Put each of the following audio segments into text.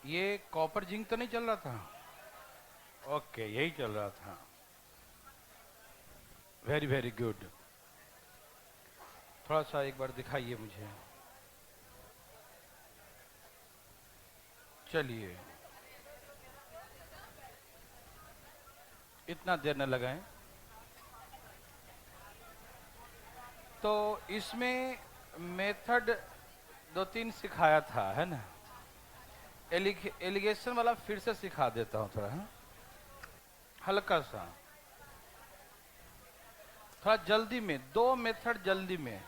ये copper zinc तो नहीं चल रहा था? ओके, यही चल रहा था। Very very good. थोड़ा सा एक बार दिखाइए मुझे। चलिए, इतना देर न लगाएं। तो इसमें मेथड दो तीन सिखाया था, है ना? एलिगेशन वाला फिर से सिखा देता हूँ थोड़ा, हाँ? हल्का सा, थोड़ा जल्दी में, दो मेथड जल्दी में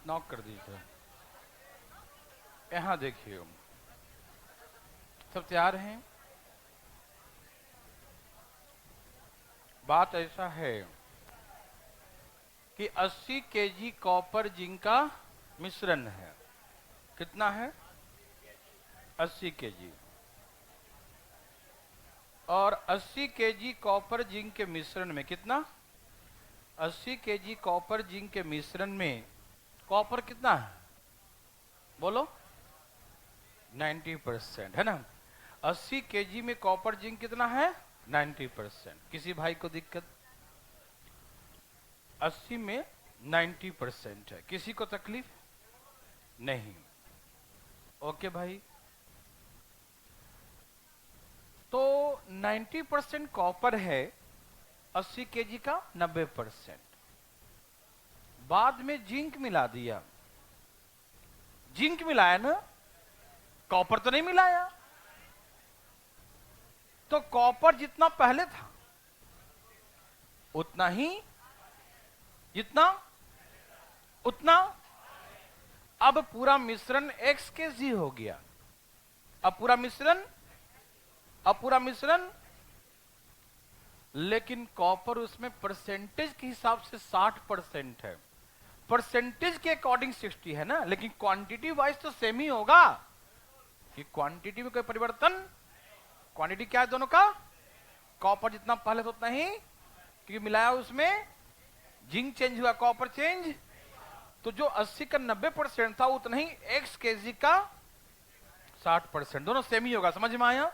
नॉक कर दीजिए। यहाँ देखिए, सब तैयार हैं? बात ऐसा है कि 80 केजी कॉपर जिंक का मिश्रण है। कितना है? 80 केजी। और 80 केजी कॉपर जिंक के मिश्रण में कितना? 80 केजी कॉपर जिंक के मिश्रण में कॉपर कितना है? बोलो। 90% है ना? 80 केजी में कॉपर जिंक कितना है? 90%। किसी भाई को दिक्कत? 80 में 90% है, किसी को तकलीफ नहीं? ओके भाई। तो 90% कॉपर है, 80 केजी का 90%। बाद में जिंक मिला दिया। जिंक मिलाया ना, कॉपर तो नहीं मिलाया। तो कॉपर जितना पहले था उतना ही, जितना उतना। अब पूरा मिश्रण x kg हो गया। अब पूरा मिश्रण, लेकिन कॉपर उसमें परसेंटेज के हिसाब से 60% है। परसेंटेज के अकॉर्डिंग 60 है ना, लेकिन क्वांटिटी वाइज तो सेम ही होगा कि क्वांटिटी में कोई परिवर्तन। क्वांटिटी क्या है दोनों का? कॉपर जितना पहले था उतना ही, क्योंकि मिलाया उसमें, जिंक चेंज हुआ, कॉपर चेंज। तो जो 80 का 90% था उतना ही x kg का 60%, दोनों सेम ही होगा। समझ में आया?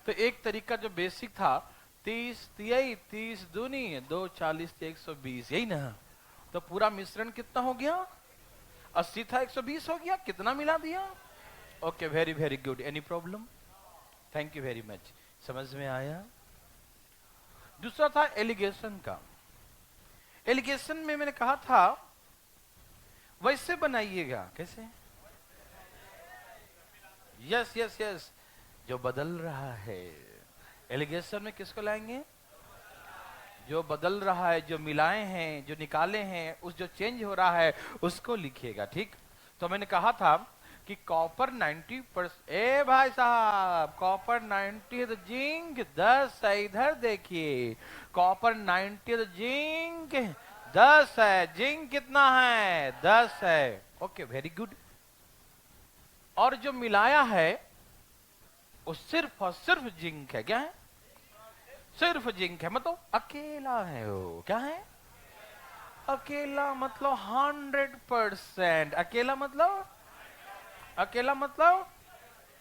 तो एक तरीका जो बेसिक था, 30 तिहाई 30 दूनी 2 40 120, यही ना? तो पूरा मिश्रण कितना हो गया? 80 था 120 हो गया। कितना मिला दिया? Okay, very very good. Any problem? Thank you very much. समझ में आया? दूसरा था एलिगेशन का। एलिगेशन में मैंने कहा था वैसे बनाइएगा। कैसे? यस यस यस, जो बदल रहा है। एलिगेशन में किसको लाएंगे? जो बदल रहा है, जो मिलाए हैं, जो निकाले हैं, उस जो चेंज हो रहा है उसको लिखिएगा। ठीक? तो मैंने कहा था कि कॉपर 90%, ए भाई साहब, कॉपर 90 है तो जिंक 10 है। इधर देखिए, कॉपर 90 है तो जिंक 10 है। जिंक कितना है? 10 है। Okay, very good. और जो मिलाया है वो सिर्फ और सिर्फ जिंक है। क्या है? सिर्फ जिंक है, मतलब अकेला है वो। क्या है? अकेला मतलब 100%। अकेला मतलब, अकेला मतलब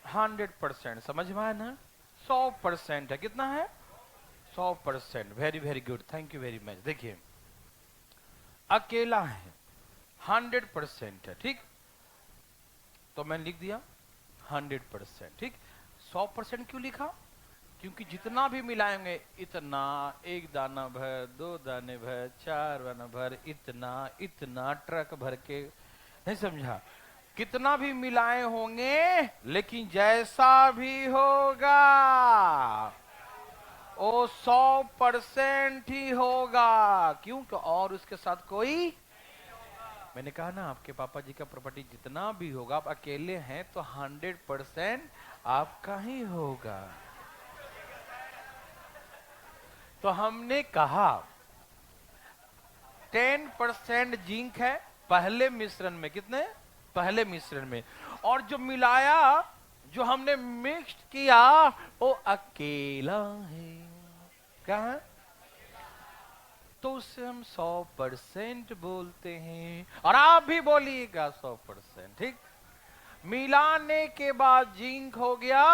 100%। समझ में आया ना? 100% है। कितना है? 100%। Very very good, thank you very much. देखिए, अकेला है, 100% है। ठीक? तो मैंने लिख दिया 100%। ठीक? 100% क्यों लिखा? क्योंकि जितना भी मिलाएंगे, इतना, एक दाना भर, दो दाने भर, चार दाना भर, इतना इतना ट्रक भर के, नहीं समझा? कितना भी मिलाए होंगे, लेकिन जैसा भी होगा वो 100% ही होगा। क्योंकि और उसके साथ कोई, मैंने कहा ना, आपके पापा जी का प्रॉपर्टी जितना भी होगा, आप अकेले हैं तो 100% आपका ही होगा। तो हमने कहा 10% जिंक है पहले मिश्रण में। कितने? पहले मिश्रण में। और जो मिलाया, जो हमने मिक्स किया, वो अकेला है। क्या है? तो उसे हम 100% बोलते हैं। और आप भी बोलिएगा 100%। ठीक? मिलाने के बाद जिंक हो गया,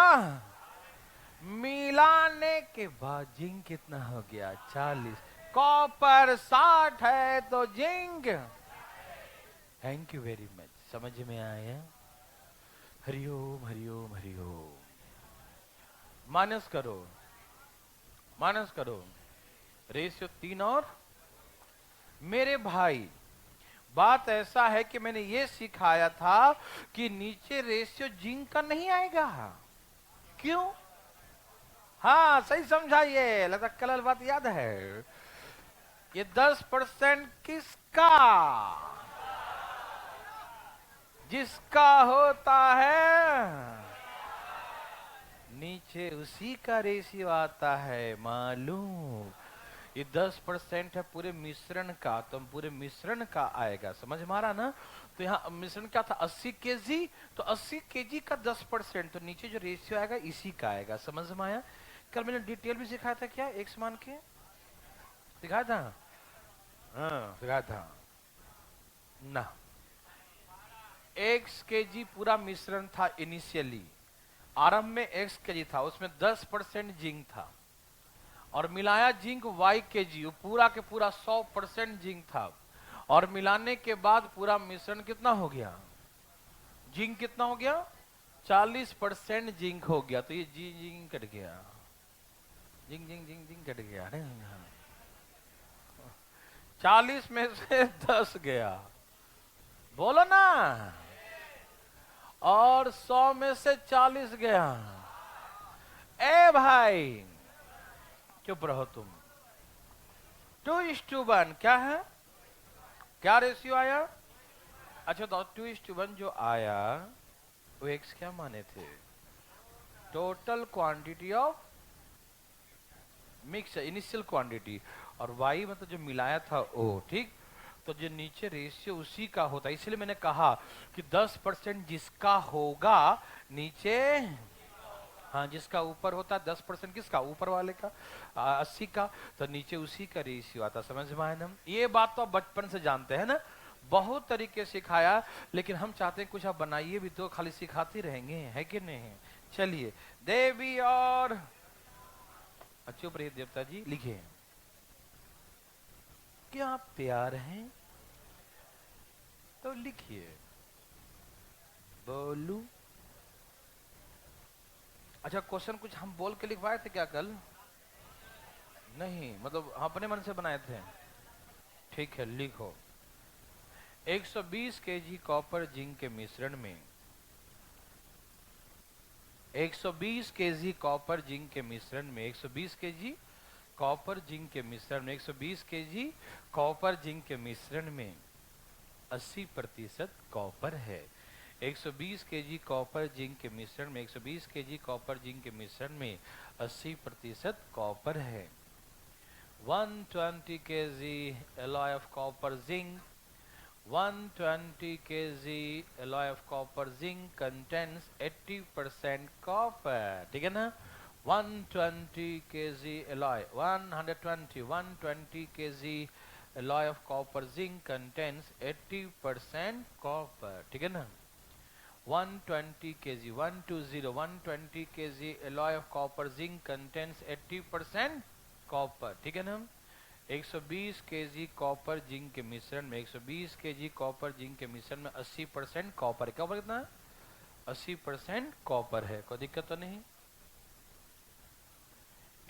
मिलाने के बाद जिंक कितना हो गया 40। कॉपर 60 है तो zinc. Thank you very much, समझ में आया? हरिओम हरिओम हरिओम। माइनस करो, माइनस करो, रेशियो 3 और मेरे भाई, बात ऐसा है कि मैंने ये सिखाया था कि नीचे रेशियो जिंक का नहीं आएगा। क्यों? हाँ सही समझाइए, लगता कल बात याद है। ये 10% किसका? जिसका होता है नीचे उसी का रेशियो आता है, मालूम? ये 10% है पूरे मिश्रण का, तो पूरे मिश्रण का आएगा, समझ मारा ना? तो यहाँ मिश्रण क्या था 80 केजी, तो 80 केजी का 10%, तो नीचे जो रेशियो आएगा इसी का आएगा, समझ में आया? कल मैंने डिटेल भी सिखाया था, क्या एक समान के सिखाया था? हाँ सिखाया था ना। x केजी पूरा मिश्रण था इनिशियली, आरंभ में x केजी था, उसमें 10% जिंक था, और मिलाया जिंक y केजी, पूरा के पूरा 100% जिंक था, और मिलाने के बाद पूरा मिश्रण कितना हो गया? जिंक कितना हो गया? 40% जिंक हो गया, तो ये जिंक कट गया, zinc zinc zinc zinc cut गया। 40 में से 10 गया, बोलो ना, और 100 में से 40 गया। ए भाई चुप रहो तुम। 2:1 क्या है? क्या रेशियो आया? अच्छा तो 2:1 जो आया वो एक्स क्या माने थे? Total quantity of mix, initial quantity, और वाई मतलब जो मिलाया था ओ, ठीक? तो जो नीचे रेशियो उसी का होता है, इसलिए मैंने कहा कि 10% जिसका होगा नीचे, हाँ जिसका ऊपर होता है 10% किसका? ऊपर वाले का, 80 का, तो नीचे उसी का रेशियो आता, समझ में आया ना? ये बात तो आप बचपन से जानते हैं ना, बहुत तरीके सिखाया, लेकिन हम चाहते हैं कुछ आप बनाइए भी, तो खाली सिखाते रहेंगे, है कि नहीं? चलिए, देवी और चुप रहिए देवता जी, लिखिए, क्या आप तैयार हैं? तो लिखिए, बोलू। अच्छा क्वेश्चन कुछ हम बोल के लिखवाए थे क्या कल? नहीं, मतलब अपने मन से बनाए थे। ठीक है, लिखो, 120 केजी कॉपर जिंक के मिश्रण में, 120 केजी कॉपर जिंक के मिश्रण में, 120 केजी कॉपर जिंक के मिश्रण में, 120 केजी कॉपर जिंक के मिश्रण में 80% कॉपर है। 120 केजी कॉपर जिंक के मिश्रण में, 120 केजी कॉपर जिंक के मिश्रण में 80% कॉपर है। 120 KG alloy of copper zinc, 120 kg alloy of copper zinc contains 80% copper, ठीक है ना? 120 kg alloy, 120 kg alloy of copper zinc contains 80% copper, ठीक है ना? 120 kg 120 kg alloy of copper zinc contains 80% copper, ठीक है ना? 120 केजी कॉपर जिंक के मिश्रण में, 120 केजी कॉपर जिंक के मिश्रण में 80% कॉपर है। कॉपर कितना? 80% कॉपर है, कोई दिक्कत तो नहीं?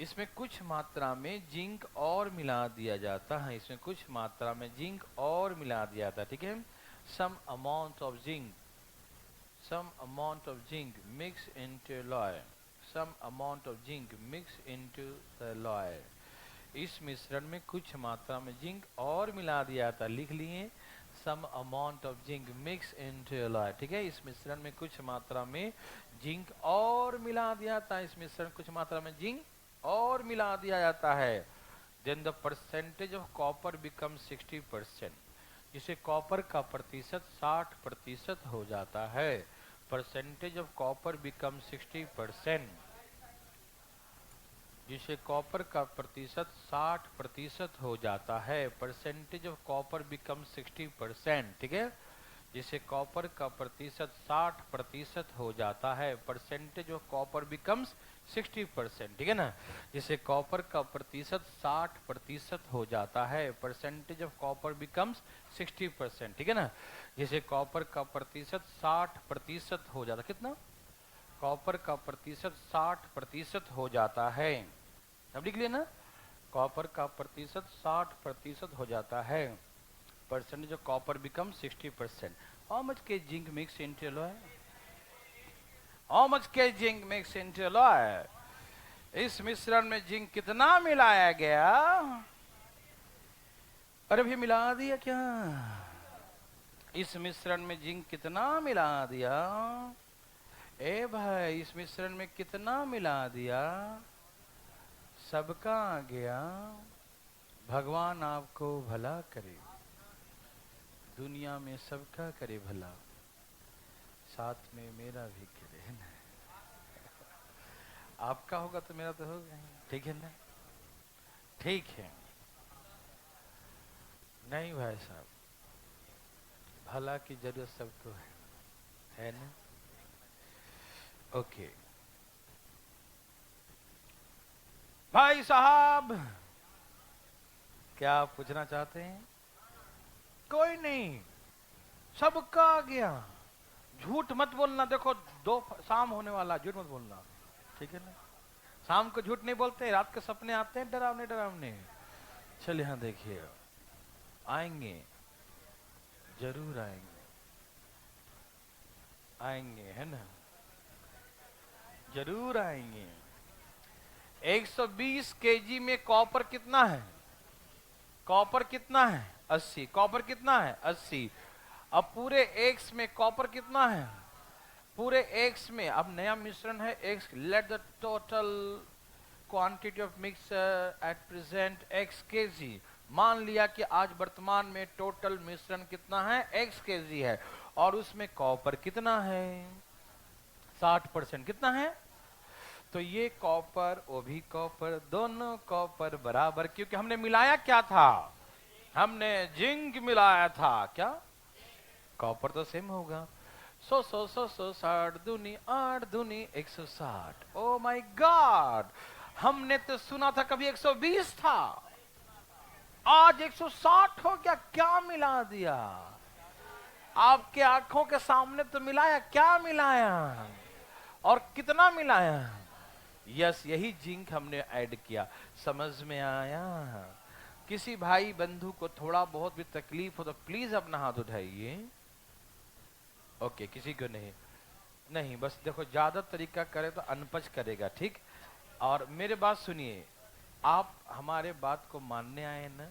इसमें कुछ मात्रा में जिंक और मिला दिया जाता है, इसमें कुछ मात्रा में जिंक और मिला दिया जाता है, ठीक है? Some amount of zinc, some amount of zinc mix into alloy, some amount of zinc mix into the alloy। इस मिश्रण में कुछ मात्रा में जिंक और मिला दिया था, लिख लिए, some amount of zinc mix into alloy, ठीक है? इस मिश्रण में कुछ मात्रा में जिंक और मिला दिया था, इस मिश्रण कुछ मात्रा में जिंक और मिला दिया जाता है। Then the percentage of copper become 60%, जिसे कॉपर का प्रतिशत 60% हो जाता है। परसेंटेज ऑफ कॉपर बिकम 60%, जिसे कॉपर का प्रतिशत 60% हो जाता है। परसेंटेज ऑफ कॉपर बिकम 60%, ठीक है? जिसे कॉपर का प्रतिशत 60% हो जाता है, परसेंटेज ऑफ कॉपर बिकम्स 60%, ठीक है ना। जिसे कॉपर का प्रतिशत 60% हो जाता है, परसेंटेज ऑफ कॉपर बिकम्स 60%, ठीक है ना। जिसे कॉपर का प्रतिशत 60% हो जाता, कितना, कॉपर का प्रतिशत 60% हो जाता है, अब लिख लिया ना, कॉपर का प्रतिशत 60% हो जाता है, percentage of copper becomes 60%. How much K zinc mix into alloy? How much K zinc mix into alloy? इस मिश्रण में जिंक कितना मिलाया गया? अरे भी मिला दिया क्या? इस मिश्रण में जिंक कितना मिला दिया? ए भाई इस मिश्रण में कितना मिला दिया? सबका आ गया। भगवान आपको भला करे, दुनिया में सबका करे भला, साथ में मेरा भी करे ना। आपका होगा तो मेरा तो होगा, ठीक है ना, ठीक है। नहीं भाई साहब, भला की जरूरत सबको है ना। ओके भाई साहब, क्या आप पूछना चाहते हैं? कोई नहीं, सबका आ गया। झूठ मत बोलना, देखो दो शाम होने वाला, झूठ मत बोलना, ठीक है ना। शाम को झूठ नहीं बोलते, रात के सपने आते हैं डरावने डरावने। चलिए हाँ देखिए, आएंगे, जरूर आएंगे, आएंगे है ना, जरूर आएंगे। 120 केजी में कॉपर कितना है? कॉपर कितना है? 80। कॉपर कितना है? 80। अब पूरे एक्स में कॉपर कितना है? पूरे एक्स में, अब नया मिश्रण है x, let the total quantity of mixer at present x KG. मान लिया कि आज वर्तमान में टोटल मिश्रण कितना है? एक्स केजी है, और उसमें कॉपर कितना है? 60%। कितना है? तो ये कॉपर, वो भी कॉपर, दोनों कॉपर बराबर, क्योंकि हमने मिलाया क्या था? हमने जिंक मिलाया था। क्या? कॉपर तो सेम होगा। 60 दूनी 8 दूनी 160। ओ माय गॉड, हमने तो सुना था कभी 120 था, आज 160 हो गया। क्या मिला दिया? आपके आंखों के सामने तो मिलाया। क्या मिलाया और कितना मिलाया? यस, यही जिंक हमने ऐड किया। समझ में आया? किसी भाई बंधु को थोड़ा बहुत भी तकलीफ हो तो प्लीज अपना हाथ उठाइए। ओके, किसी को नहीं, नहीं, बस देखो ज्यादा तरीका करे तो अनपच करेगा, ठीक। और मेरे बात सुनिए, आप हमारे बात को मानने आए ना,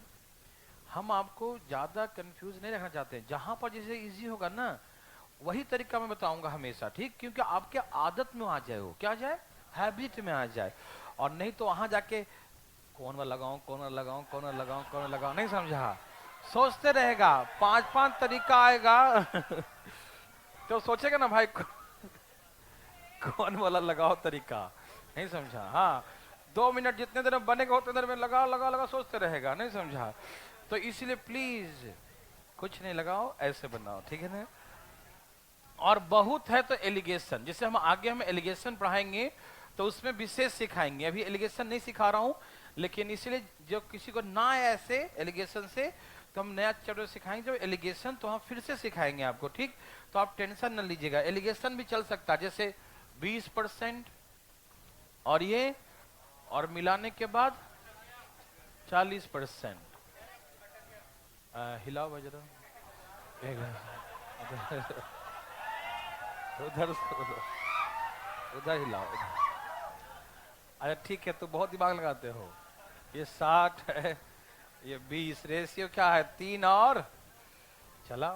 हम आपको ज्यादा कंफ्यूज नहीं रखना चाहते। जहां पर जैसे इजी होगा ना, वही तरीका मैं बताऊंगा हमेशा, ठीक, क्योंकि आपके आदत में आ जाए, वो क्या जाए, हैबिट में आ जाए। और नहीं तो वहां जाके कौन वाला लगाऊं, कौन वाला लगाऊं, कौन वाला लगाऊं, कौन वाला लगाऊं, नहीं समझा, सोचते रहेगा, 5-5 तरीका आएगा तो सोचेगा ना भाई कौन वाला लगाओ तरीका, नहीं समझा। हाँ, 2 मिनट जितने देर में बनेगा उतने देर में लगा लगा लगा सोचते रहेगा, नहीं समझा। तो इसलिए प्लीज कुछ नहीं लगाओ, ऐसे बनाओ, ठीक है ना। और बहुत है तो एलिगेशन, जिसे हम आगे हम एलिगेशन पढ़ाएंगे तो उसमें विशेष सिखाएंगे। अभी एलिगेशन नहीं सिखा रहा हूं, लेकिन इसलिए जो किसी को ना है ऐसे एलिगेशन से, तो हम नया चैप्टर सिखाएंगे जब एलिगेशन, तो हम फिर से सिखाएंगे आपको, ठीक। तो आप टेंशन न लीजिएगा, एलिगेशन भी चल सकता है, जैसे 20% और ये, और मिलाने के बाद 40%। हिलाओ बजरा, उधर उधर हिलाओ। अच्छा ठीक है, तो बहुत दिमाग लगाते हो। ये 60 है, ये 20, रेशियो क्या है? 3 और चला,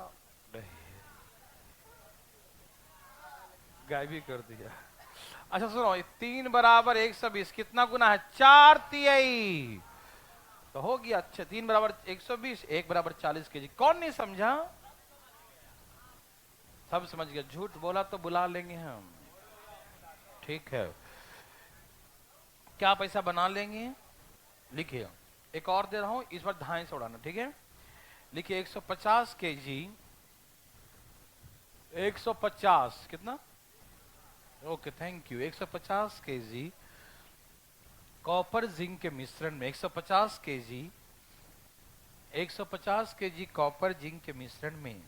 गायब भी कर दिया। अच्छा सुनो, 3 बराबर 120 कितना गुना है? 4 तिहाई तो हो गया। अच्छा, 3 बराबर 120, 1 बराबर 40 केजी। कौन नहीं समझा? सब समझ गया। झूठ बोला तो बुला लेंगे हम, ठीक है। क्या पैसा बना लेंगे? लिखिए, एक और दे रहा हूं, इस बार धाएं से उड़ाना, ठीक है। लिखिए 150 केजी 150 कितना? Okay thank you. 150 KG copper zinc के मिश्रण में 150 केजी कॉपर जिंक के मिश्रण में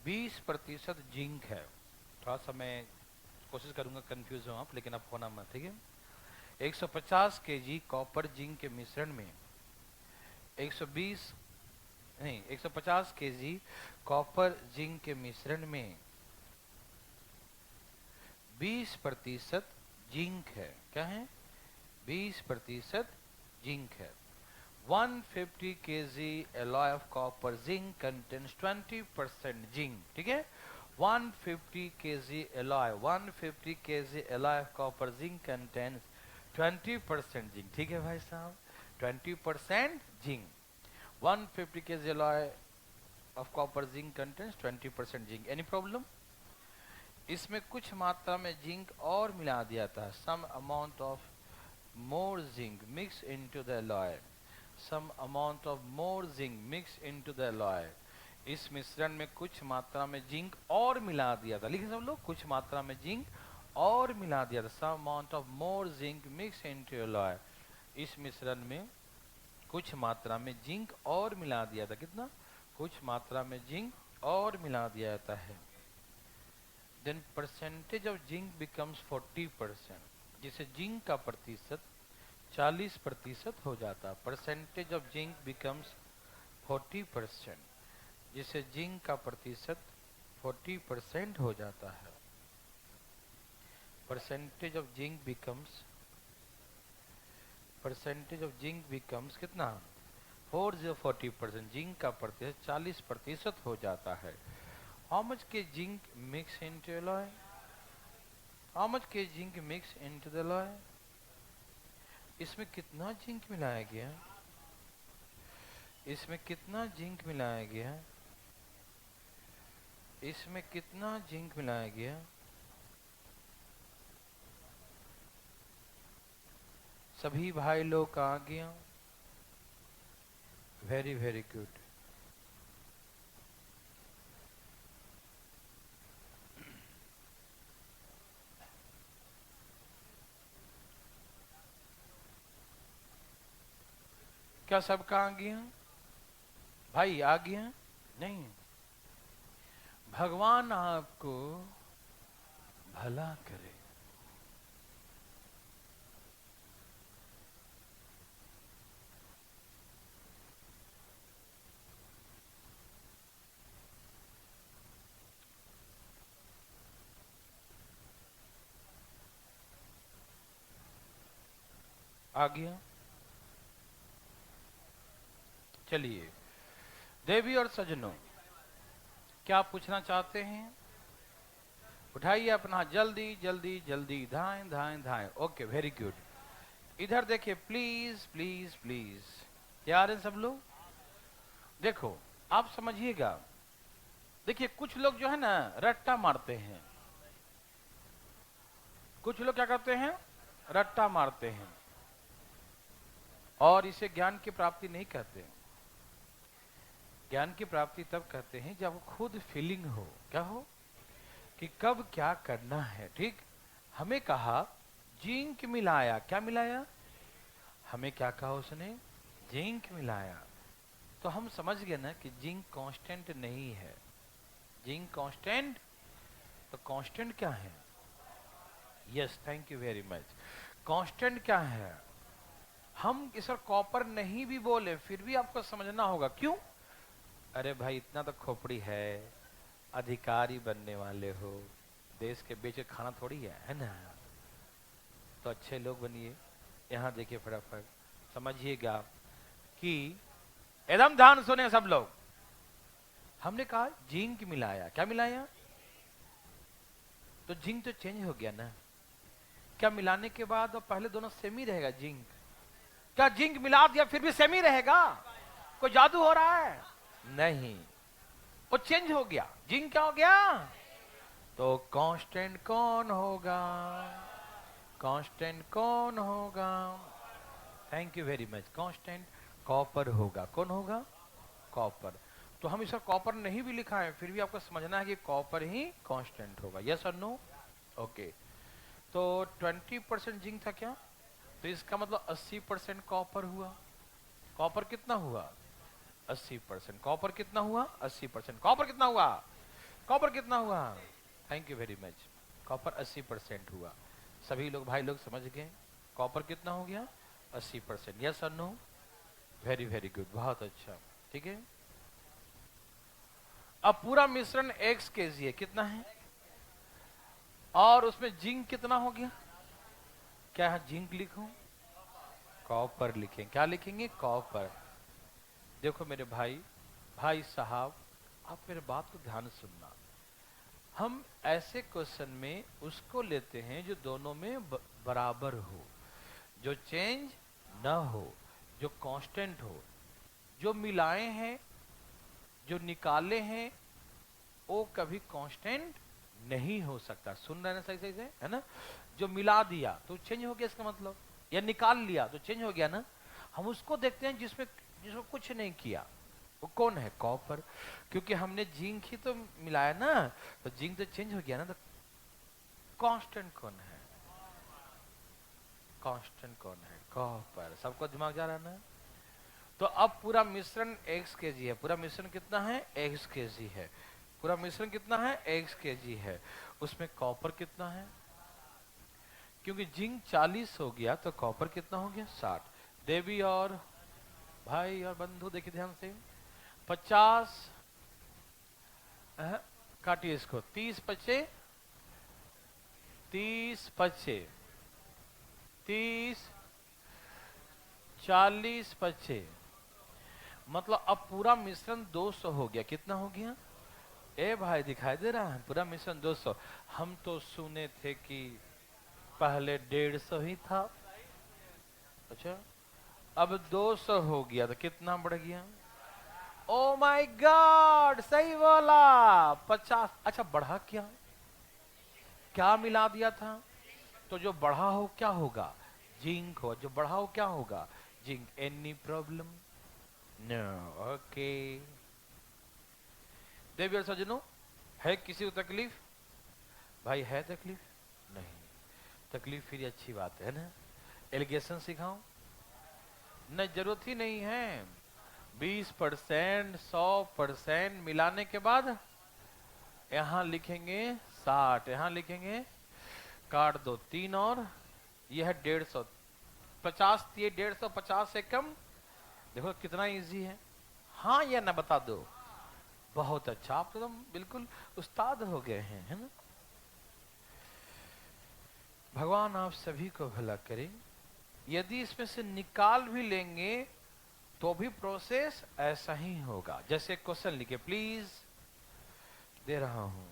20% जिंक है। थोड़ा सा मैं कोशिश करूंगा कंफ्यूज हो आप, लेकिन आप होना मत, ठीक है। 150 केजी कॉपर जिंक के मिश्रण में 150 केजी कॉपर जिंक के मिश्रण में 20% जिंक है। क्या है? 20% जिंक है। 150 kg alloy of copper zinc contains 20% zinc, ठीक है। 150 kg alloy of copper zinc contains 20% zinc, ठीक है भाई साहब, 20% zinc। 150 kg alloy of copper zinc contains 20% zinc। Any problem? इसमें कुछ मात्रा में जिंक और मिला दिया था। Some amount of more zinc mixed into the alloy। Some amount of more zinc mixed into the alloy। इस मिश्रण में कुछ मात्रा में जिंक और मिला दिया था। लिखिए सब लोग, कुछ मात्रा में जिंक और मिला दिया था। Some amount of more zinc mixed into alloy। इस मिश्रण में कुछ मात्रा में जिंक और मिला दिया था। कितना? कुछ मात्रा में जिंक और मिला दिया जाता है। Then percentage of zinc becomes 40%, जिसे जिंक का प्रतिशत 40% हो जाता। परसेंटेज ऑफ जिंक बिकम्स 40%, जिसे जिंक का प्रतिशत 40% हो जाता है। परसेंटेज ऑफ जिंक बिकम्स कितना? 40%, जिंक का प्रतिशत 40% हो जाता है। हाउ मच के zinc mix into alloy? How much के zinc mix into the alloy? इसमें कितना जिंक मिलाया गया? इसमें कितना जिंक मिलाया गया? इसमें कितना जिंक मिलाया गया? सभी भाई लोग आ गया। Very very good. क्या सबका आ गया? भाई आ गया? नहीं। भगवान आपको भला करे। आ गया? चलिए देवी और सज्जनों, क्या पूछना चाहते हैं? उठाइए अपना, जल्दी जल्दी जल्दी, धाएं धाएं धाएं। Okay very good. इधर देखिए प्लीज प्लीज प्लीज। तैयार हैं सब लोग? देखो आप समझिएगा। देखिए कुछ लोग जो है ना रट्टा मारते हैं। कुछ लोग क्या करते हैं? रट्टा मारते हैं, और इसे ज्ञान की प्राप्ति नहीं कहते। ज्ञान की प्राप्ति तब कहते हैं जब खुद फीलिंग हो। क्या हो? कि कब क्या करना है। ठीक। हमें कहा जिंक मिलाया। क्या मिलाया? हमें क्या कहा उसने? जिंक मिलाया। तो हम समझ गए ना कि जिंक कांस्टेंट नहीं है। जिंक कांस्टेंट, तो कांस्टेंट क्या है? Yes thank you very much. Constant क्या है? हम इस कॉपर नहीं भी बोले फिर भी आपको समझना होगा। क्यों? अरे भाई इतना तो खोपड़ी है, अधिकारी बनने वाले हो, देश के बेच के खाना थोड़ी है ना। तो अच्छे लोग बनिए। यहाँ देखिए फटाफट समझिएगा कि एकदम ध्यान सुने सब लोग। हमने कहा जिंक मिलाया। क्या मिलाया? तो जिंक तो चेंज हो गया ना। क्या मिलाने के बाद और पहले दोनों सेम ही रहेगा जिंक? क्या जिंक मिला दिया फिर भी सेम ही रहेगा? कोई जादू हो रहा है? नहीं, वो चेंज हो गया। जिंक क्या हो गया? तो कांस्टेंट कौन होगा? कांस्टेंट कौन होगा? Thank you very much. Constant copper होगा। कौन होगा? कॉपर। तो हम इसका कॉपर नहीं भी लिखा है, फिर भी आपको समझना है कि कॉपर ही कांस्टेंट होगा। यस और नो? ओके, तो 20% जिंक था क्या, तो इसका मतलब 80% कॉपर हुआ। कॉपर कितना हुआ? 80%। कॉपर कितना हुआ? 80%। कॉपर कितना हुआ? कॉपर कितना हुआ? Thank you very much. Copper 80% हुआ। सभी लोग, भाई लोग समझ गए कॉपर कितना हो गया? 80%। यस और नो? वेरी वेरी गुड, बहुत अच्छा। ठीक है, अब पूरा मिश्रण x kg है, कितना है? और उसमें जिंक कितना हो गया? क्या है, जिंक लिखूं? कॉपर लिखें। क्या लिखेंगे? कॉपर। देखो मेरे भाई, भाई साहब, आप मेरे बात को ध्यान से सुनना। हम ऐसे क्वेश्चन में उसको लेते हैं जो दोनों में बराबर हो, जो चेंज न हो, जो कांस्टेंट हो। जो मिलाए हैं, जो निकाले हैं, वो कभी कांस्टेंट नहीं हो सकता। सुन रहे हैं सही सही से, है ना? जो मिला दिया तो चेंज हो गया इसका मतलब, या निकाल लिया तो चेंज हो गया ना। हम उसको देखते हैं जिसमें जिसको कुछ नहीं किया, वो कौन है? कॉपर। क्योंकि हमने जिंक ही तो मिलाया ना, तो जिंक तो चेंज हो गया ना। तो कांस्टेंट कौन है? कांस्टेंट कौन है? कॉपर। सबको दिमाग जा रहा है ना? तो अब पूरा मिश्रण x kg है। पूरा मिश्रण कितना है? x kg है। पूरा मिश्रण कितना है? x kg है। उसमें कॉपर कितना है? क्योंकि जिंक 40 हो गया तो कॉपर कितना हो गया? 60। देवी और भाई और बंधु देखिए ध्यान से, 50, काटिए इसको, 30 पचे, 30 पचे, 30, 40 पचे, मतलब अब पूरा मिश्रण 200 हो गया। कितना हो गया? ए भाई दिखाई दे रहा है? पूरा मिश्रण 200। हम तो सुने थे कि पहले 150 ही था। अच्छा, अब 200 हो गया तो कितना बढ़ गया? ओ माय गॉड, सही बोला, 50। अच्छा, बढ़ा क्या? क्या मिला दिया था? तो जो बढ़ा हो क्या होगा? जिंक हो। जो बढ़ा हो क्या होगा? Zinc. Any problem? No. Okay देवी और सज्जनों, है किसी को तकलीफ? भाई है तकलीफ? नहीं, तकलीफ फिर अच्छी बात है ना। एलिगेशन सिखाऊं? नहीं, जरूरत ही नहीं है। 20%, 100% मिलाने के बाद यहां लिखेंगे 60, यहां लिखेंगे, काट दो 3 और यह है 150। 50 ये 150, 50 से कम। देखो कितना इजी है। हाँ या ना बता दो। बहुत अच्छा, आप तो एकदम बिल्कुल उस्ताद हो गए हैं, है ना? भगवान आप सभी को भला करें। यदि इसमें से निकाल भी लेंगे तो भी प्रोसेस ऐसा ही होगा। जैसे क्वेश्चन लिखे प्लीज, दे रहा हूं।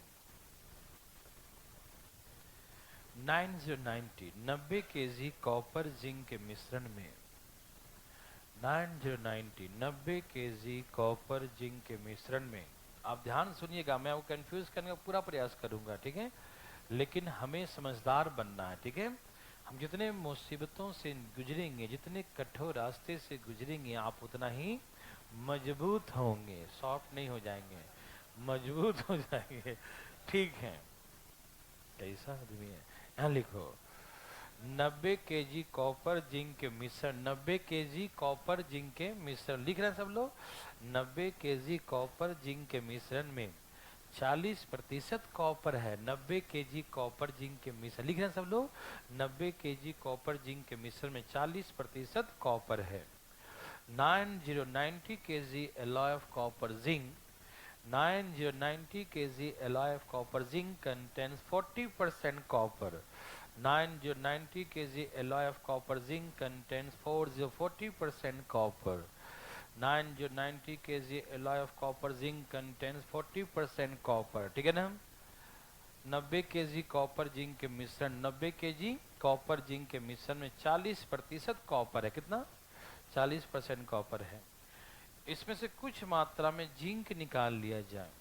90 केजी कॉपर जिंक के मिश्रण में, 90 केजी कॉपर जिंक के मिश्रण में, आप ध्यान सुनिएगा, मैं आपको कंफ्यूज करने का पूरा प्रयास करूंगा, ठीक है? लेकिन हमें समझदार बनना है, ठीक है? हम जितने मुसीबतों से गुजरेंगे, जितने कठोर रास्ते से गुजरेंगे, आप उतना ही मजबूत होंगे। सॉफ्ट नहीं हो जाएंगे, मजबूत हो जाएंगे। ठीक है? कैसा आदमी है? यहाँ लिखो, 90 केजी कॉपर जिंक के मिश्रण, 90 केजी कॉपर जिंक के मिश्रण, लिख रहे हैं सब लोग? 90 केजी कॉपर जिंक के मिश्रण में 40% कॉपर है। 90 केजी कॉपर जिंक के मिश्रण, लिख रहे हैं सब लोग? 90 केजी कॉपर जिंक के मिश्रण में 40% कॉपर है। 90 KG alloy of copper zinc, 90 kg alloy of copper zinc contains 40% copper. 90 kg alloy of copper zinc contains 40% copper. 90 kg alloy of copper zinc contains 40% copper. ठीक है ना? 90 kg कॉपर जिंक के मिश्रण, 90 kg copper zinc के मिश्रण में 40% copper है। कितना? 40% कॉपर है। इसमें से कुछ मात्रा में जिंक निकाल लिया जाए।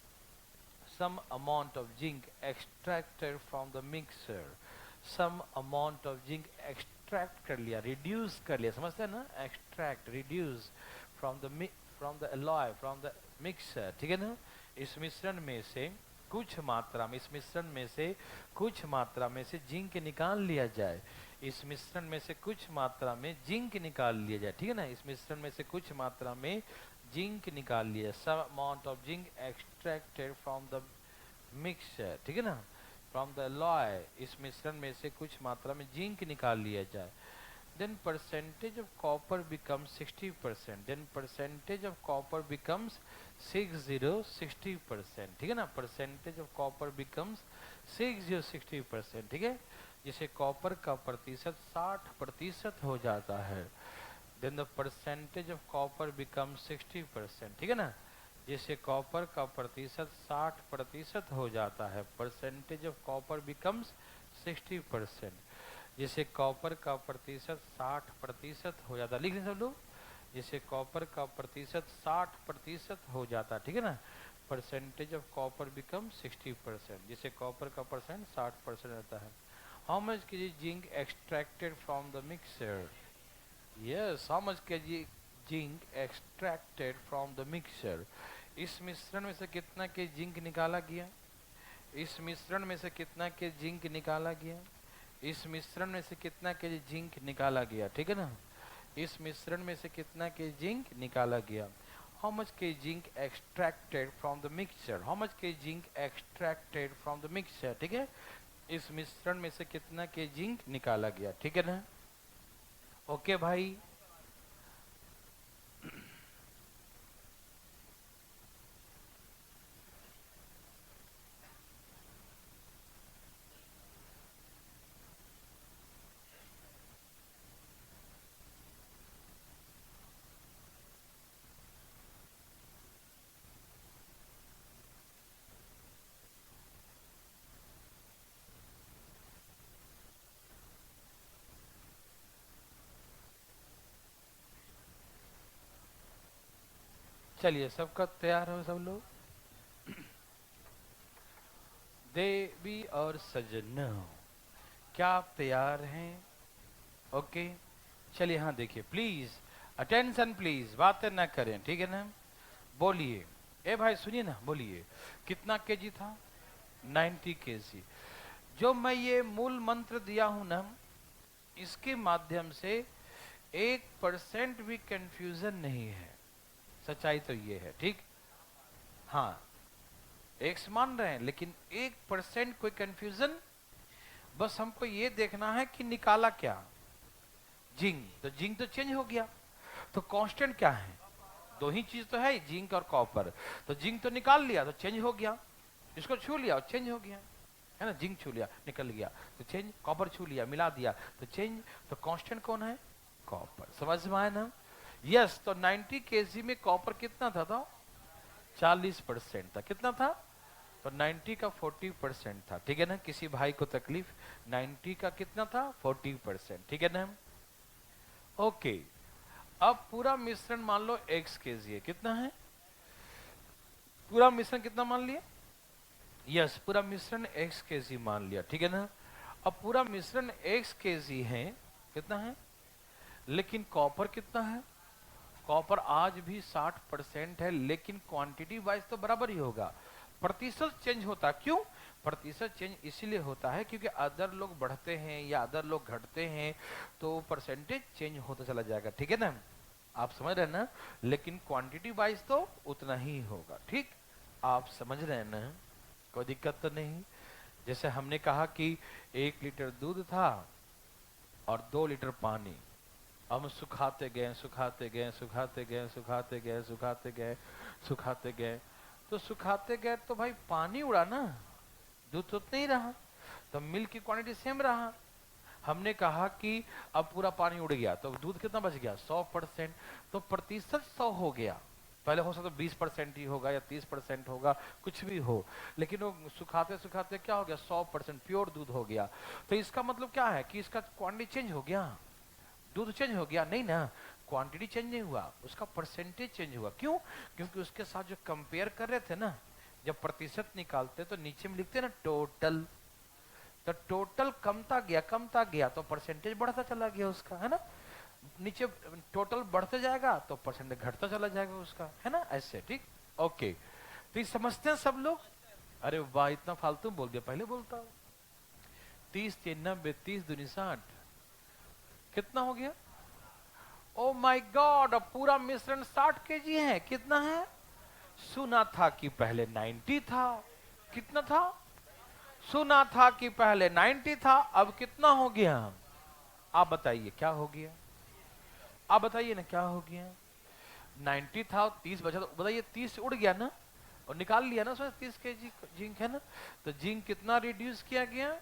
Some amount of zinc extracted from the mixer. Some amount of zinc extract कर लिया, reduce कर लिया, समझते हैं ना? Extract, reduce from the alloy, from the mixer, ठीक है ना। इस मिश्रण में से कुछ मात्रा में, इस मिश्रण में से कुछ मात्रा में से जिंक निकाल लिया जाए। इस मिश्रण में से कुछ मात्रा में जिंक निकाल लिया जाए, ठीक है ना। इस मिश्रण में से कुछ मात्रा में जिंक निकाल लिया, some amount of zinc extracted from the mixture, ठीक है ना, फ्रॉम द एलॉय। इस मिश्रण में से कुछ मात्रा में जिंक निकाल लिया जाए। then percentage of copper becomes 60%, then percentage of copper becomes 60%, ठीक है ना। percentage of copper becomes 60%, ठीक है, जिसे कॉपर का प्रतिशत 60% हो जाता है। then the percentage of copper becomes 60%, ठीक है ना, जिसे कॉपर का प्रतिशत 60% हो जाता है। percentage of copper becomes 60%, जिसे कॉपर का प्रतिशत 60% हो जाता है। लिख लें सब लोग, जिसे कॉपर का प्रतिशत 60% हो जाता है, ठीक है ना। परसेंटेज ऑफ कॉपर बिकम 60%, जिसे कॉपर का परसेंट 60% रहता है। How much KG zinc extracted from the mixer? Yes, how much KG zinc extracted from the mixer? इस मिश्रण में से कितना के जिंक निकाला गया? इस मिश्रण में से कितना के जिंक निकाला गया? इस मिश्रण में से कितना केजी जिंक निकाला गया, ठीक है ना। इस मिश्रण में से कितना केजी जिंक निकाला गया। How much KG zinc extracted from the mixture? How much KG zinc extracted from the mixture, ठीक है। इस मिश्रण में से कितना केजी जिंक निकाला गया, ठीक है ना। ओके भाई, चलिए सबका तैयार हो सब लोग? देवी और सज्जनों, क्या आप तैयार हैं? ओके, चलिए हाँ देखिए, प्लीज अटेंशन, प्लीज बातें ना करें, ठीक है ना। बोलिए, ए भाई सुनिए ना, बोलिए कितना केजी था? 90 केजी। जो मैं ये मूल मंत्र दिया हूं ना, इसके माध्यम से 1% भी कंफ्यूजन नहीं है। सच्चाई तो ये है, ठीक। हाँ, एक्स मान रहे हैं, लेकिन 1% कोई कंफ्यूजन। बस हमको ये देखना है कि निकाला क्या। जिंक, तो जिंक तो चेंज हो गया, तो कांस्टेंट क्या है? दो ही चीज तो है, जिंक और कॉपर। तो जिंक तो निकाल लिया तो चेंज हो गया, इसको छू लिया और चेंज हो गया, है ना। जिंक छू लिया निकल गया तो चेंज, कॉपर छू लिया मिला दिया तो चेंज। तो कांस्टेंट कौन है? कॉपर। समझ में आया ना? यस, तो 90 केजी में कॉपर कितना था? तो 40% था। कितना था? तो 90 का 40% था, ठीक है ना। किसी भाई को तकलीफ? 90 का कितना था? 40%, ठीक है ना। ओके, अब पूरा मिश्रण मान लो x केजी है। कितना है पूरा मिश्रण? कितना मान लिया? यस, पूरा मिश्रण x केजी मान लिया, ठीक है ना। अब पूरा मिश्रण x केजी है, कितना है? लेकिन कॉपर कितना है? कॉपर आज भी 60% है, लेकिन क्वांटिटी वाइज तो बराबर ही होगा। प्रतिशत चेंज होता, क्यों? प्रतिशत चेंज इसीलिए होता है क्योंकि अदर लोग बढ़ते हैं या अदर लोग घटते हैं, तो परसेंटेज चेंज होता चला जाएगा, ठीक है ना। आप समझ रहे हैं ना। लेकिन क्वांटिटी वाइज तो उतना ही होगा, ठीक। आप समझ रहे हैं ना, कोई दिक्कत तो नहीं। जैसे हमने कहा कि 1 लीटर दूध था और 2 लीटर पानी। हम सुखाते गए सुखाते गए सुखाते गए सुखाते गए सुखाते गए सुखाते गए, तो सुखाते गए तो भाई पानी उड़ा ना, दूध तो उतना ही रहा, तो मिल्क की क्वांटिटी सेम रहा। हमने कहा कि अब पूरा पानी उड़ गया तो दूध कितना बच गया? 100%। तो प्रतिशत 100 हो गया। पहले हो सकता 20% ही होगा या 30% होगा, कुछ भी हो, लेकिन वो सुखाते सुखाते क्या हो गया? 100% प्योर दूध हो गया। तो इसका मतलब क्या है कि इसका क्वांटिटी चेंज हो गया, दूध चेंज हो गया? नहीं ना, क्वांटिटी चेंज नहीं हुआ, उसका परसेंटेज चेंज हुआ। क्यों? क्योंकि उसके साथ जो कंपेयर कर रहे थे ना, जब प्रतिशत निकालते तो नीचे में लिखते ना टोटल, तो टोटल कमता गया तो परसेंटेज बढ़ता चला गया उसका, है ना। नीचे टोटल बढ़ते जाएगा तो परसेंटेज घटता चला जाएगा उसका, है ना, ऐसे, ठीक। ओके, तो ये समझते हैं सब लोग? अरे वाह, इतना फालतू बोल दिया, पहले बोलता हूं। 30 3 90, 30 दूनी 60, कितना हो गया? ओ माय गॉड, अब पूरा मिश्रण 60 केजी है। कितना है? सुना था कि पहले 90 था। कितना था? सुना था कि पहले 90 था, अब कितना हो गया? आप बताइए क्या हो गया? आप बताइए ना क्या हो गया? 90 था और 30 बचा, तो बताइए 30 उड़ गया ना, और निकाल लिया ना उसमें 30 केजी जिंक है ना। तो जिंक कितना रिड्यूस किया गया?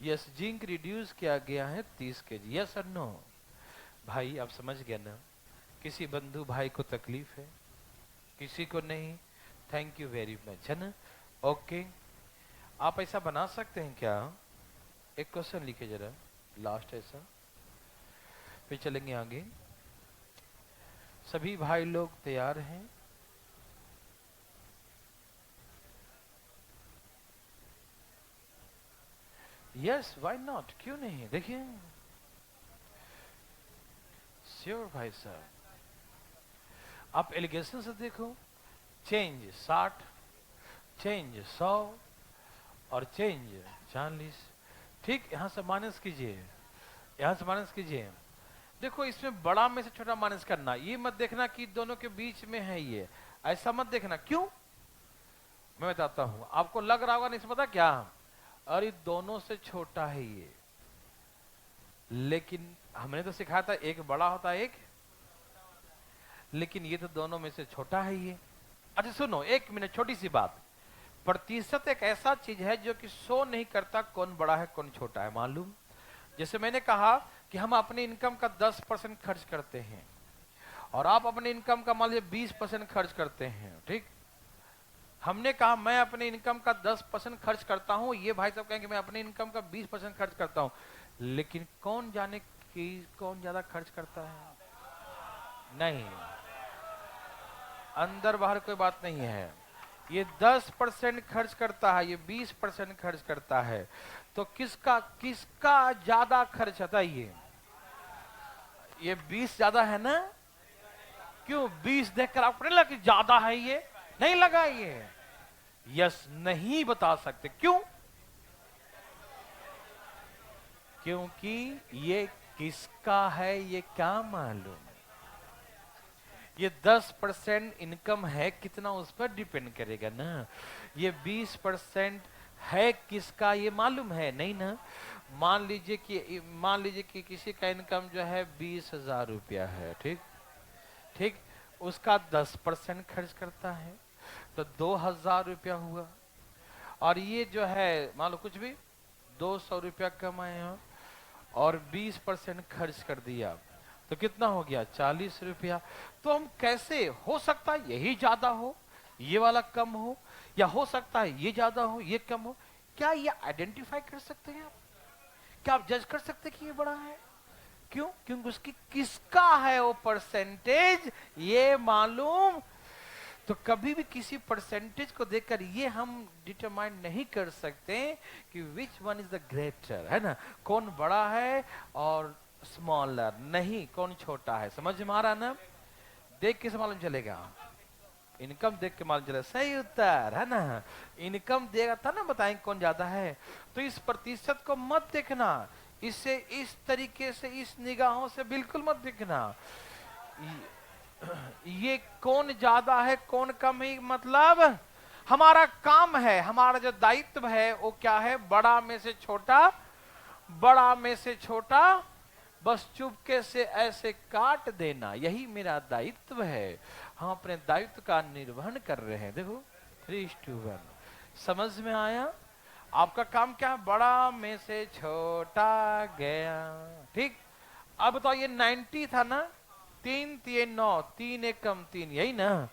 यस, जिंक रिड्यूस किया गया है 30 केजी। यस और नो? भाई आप समझ गया ना? किसी बंधु भाई को तकलीफ है? किसी को नहीं? थैंक यू वेरी मच, है ना? ओके, आप ऐसा बना सकते हैं क्या? एक क्वेश्चन लिखे जरा, लास्ट ऐसा, फिर चलेंगे आगे। सभी भाई लोग तैयार हैं? यस, व्हाई नॉट, क्यों नहीं? देखिए, श्योर भाई साहब, आप एलिगेशन से देखो। चेंज 60, चेंज 100 और चेंज 40। ठीक, यहां से माइनस कीजिए, यहां से माइनस कीजिए। देखो, इसमें बड़ा में से छोटा माइनस करना, ये मत देखना कि दोनों के बीच में है ये, ऐसा मत देखना। क्यों? मैं बताता हूं आपको। लग रहा होगा नहीं पता क्या, अरे दोनों से छोटा है ये, लेकिन हमने तो सिखाया था एक बड़ा होता है एक, लेकिन ये तो दोनों में से छोटा है ये। अच्छा सुनो, एक मिनट, छोटी सी बात। प्रतिशत एक ऐसा चीज है जो कि शो नहीं करता कौन बड़ा है कौन छोटा है, मालूम? जैसे मैंने कहा कि हम अपने इनकम का 10% खर्च करते हैं, और आप अपने इनकम का मान लीजिए 20% खर्च करते हैं। ठीक, हमने कहा मैं अपने इनकम का 10% खर्च करता हूं, ये भाई साहब कहेंगे मैं अपने इनकम का 20% खर्च करता हूं, लेकिन कौन जाने कि कौन ज्यादा खर्च करता है? नहीं, अंदर बाहर कोई बात नहीं है। ये 10% खर्च करता है, ये 20% खर्च करता है, तो किसका किसका ज्यादा खर्च आता है? ये 20 ज्यादा है ना? क्यों? 20 देखकर आपको नहीं लगा कि ज्यादा है? ये नहीं लगा ये? यस, नहीं बता सकते। क्यों? क्योंकि ये किसका है ये क्या मालूम? ये 10% इनकम है, कितना उस पर डिपेंड करेगा ना। ये 20% है किसका ये मालूम है नहीं ना? मान लीजिए कि किसी का इनकम जो है 20,000 रुपया है। ठीक ठीक, उसका 10% खर्च करता है, तो 2,000 रुपया हुआ। और ये जो है मान लो कुछ भी 200 रुपया कमाए हो और 20% खर्च कर दिया, तो कितना हो गया? 40 रुपया। तो हम कैसे, हो सकता है यही ज्यादा हो, ये वाला कम हो, या हो सकता है ये ज्यादा हो ये कम हो, क्या ये आइडेंटिफाई कर सकते हैं आप? क्या आप जज कर सकते हैं कि ये बड़ा है? क्यों? क्योंकि उसकी किसका है वो परसेंटेज ये मालूम। तो कभी भी किसी परसेंटेज को देखकर ये हम डिटरमाइन नहीं कर सकते कि which one is the greater, है ना? कौन बड़ा है और स्मॉलर, नहीं कौन छोटा है। समझ में आ रहा ना? देख के मालूम चलेगा, इनकम देख के मालूम चलेगा। सही उत्तर है ना? इनकम देगा था ना, बताएंगे कौन ज्यादा है। तो इस प्रतिशत को मत देखना, इसे इस तरीके से इस निगाहों से बिल्कुल मत देखना। ये कौन ज्यादा है कौन कम है, मतलब हमारा काम है, हमारा जो दायित्व है वो क्या है? बड़ा में से छोटा, बड़ा में से छोटा बस चुपके से ऐसे काट देना, यही मेरा दायित्व है। हम अपने दायित्व का निर्वहन कर रहे हैं। देखो 3:1, समझ में आया? आपका काम क्या है? बड़ा में से छोटा गया। ठीक, अब बताओ ये 90 था ना, 3 3 9, 3 1 कम 3, यही ना?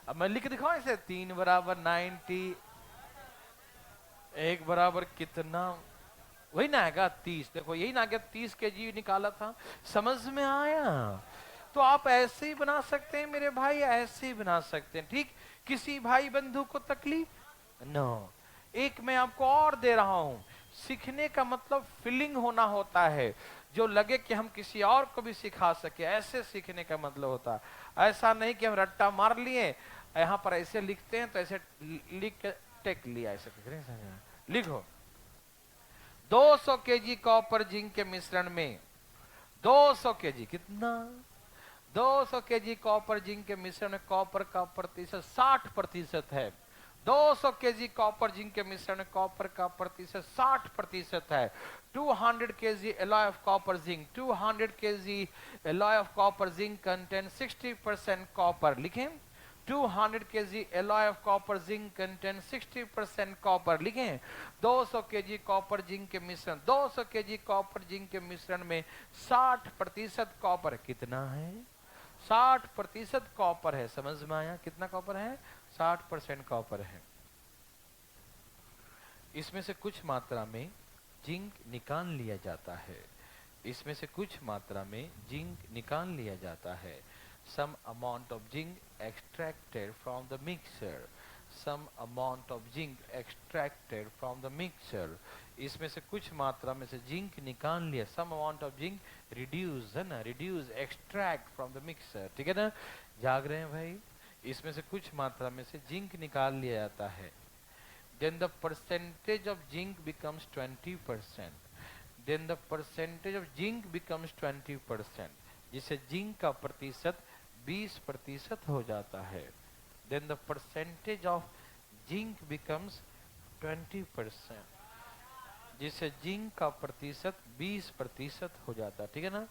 अब मैं लिख दिखाऊं इसे, 3 बराबर 90, 1 बराबर कितना? वही ना आएगा 30। देखो यही ना आ गया, 30 केजी निकाला था। समझ में आया? तो आप ऐसे ही बना सकते हैं मेरे भाई, ऐसे ही बना सकते हैं। ठीक, किसी भाई बंधु को तकलीफ नो। एक मैं आपको और दे रहा हूं, सीखने का मतलब फीलिंग होना होता है, जो लगे कि हम किसी और को भी सिखा सके, ऐसे सीखने का मतलब होता है। ऐसा नहीं कि हम रट्टा मार लिए यहाँ पर ऐसे लिखते हैं तो ऐसे लिख के टेक लिया, ऐसे लिखो 200 केजी कॉपर जिंक के मिश्रण में 200 केजी कितना 200 केजी कॉपर जिंक के मिश्रण में कॉपर का प्रतिशत 60% है। 200 केजी कॉपर जिंक के मिश्रण में कॉपर का प्रतिशत 60% है। 200 KG alloy of copper zinc 200 KG alloy of copper zinc contain 60% copper. लिखें 200 KG alloy of copper zinc contain 60% copper. लिखें 200 केजी कॉपर जिंक के मिश्रण 200 केजी कॉपर जिंक के मिश्रण में 60% कॉपर कितना है 60% कॉपर है। समझ में आया कितना कॉपर है 60% कॉपर है। इसमें से कुछ मात्रा में जिंक निकाल लिया जाता है। इसमें से कुछ मात्रा में जिंक निकाल लिया जाता है। Some amount of zinc extracted from the mixture. Some amount of zinc extracted from the mixture. इसमें से कुछ मात्रा में से जिंक निकाल लिया। Some amount of zinc reduce है ना reduce extract from the mixture। ठीक है ना जाग रहे हैं भाई। इसमें से कुछ मात्रा में से जिंक निकाल लिया जाता है। Then the percentage of zinc becomes 20%. Then the percentage of zinc becomes 20%. जिससे जिंक का प्रतिशत 20% हो जाता है। Then the percentage of zinc becomes 20%. जिससे जिंक का प्रतिशत 20% हो जाता है। ठीक है ना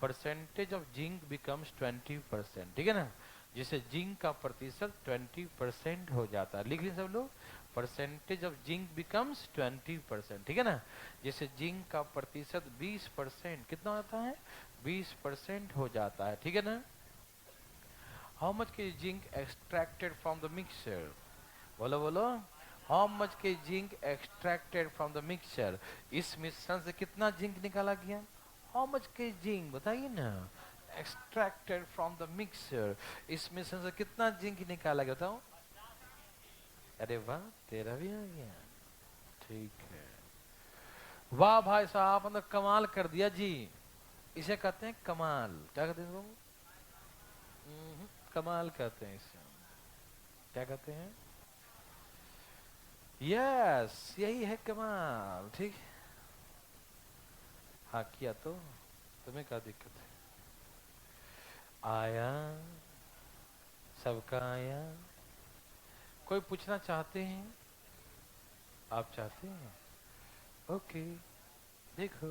परसेंटेज ऑफ जिंक बिकम्स 20%। ठीक है ना जिससे जिंक का प्रतिशत 20% हो जाता है। लिख लीजिए सब लोग परसेंटेज ऑफ जिंक बिकम्स 20%। ठीक है ना जिससे जिंक का प्रतिशत 20% कितना होता है 20% हो जाता है। ठीक है ना हाउ मच के zinc extracted from the mixture बोलो बोलो हाउ मच के zinc extracted from the mixture इस मिश्रण से कितना जिंक निकाला गया हाउ मच के जिंक बताइए ना एक्सट्रैक्टेड फ्रॉम द मिक्सचर इस मिश्रण से कितना जिंक निकाला गया बताओ। अरे वाह तेरा भी आ गया ठीक है वाह भाई साहब आपने कमाल कर दिया जी। इसे कहते हैं कमाल क्या कहते हैं कमाल कहते हैं इसे क्या कहते हैं यस यही है कमाल। ठीक हाँ किया तो तुम्हें क्या दिक्कत है आया सबका आया कोई पूछना चाहते हैं आप चाहते हैं ओके देखो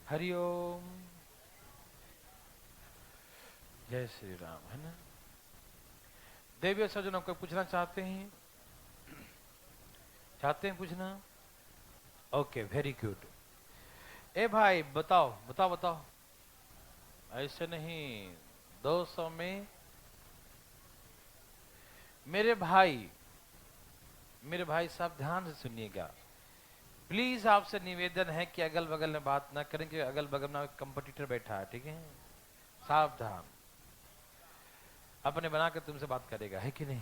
हरिओम जय श्री राम है ना देवी सज्जनों को पूछना चाहते हैं पूछना ओके वेरी गुड ए भाई बताओ बताओ बताओ ऐसे नहीं 200 में मेरे भाई साहब ध्यान से सुनिएगा प्लीज आपसे निवेदन है कि अगल बगल में बात ना करें कि अगल बगल में कंपटीटर बैठा है। ठीक है सावधान अपने बना कर तुमसे बात करेगा है कि नहीं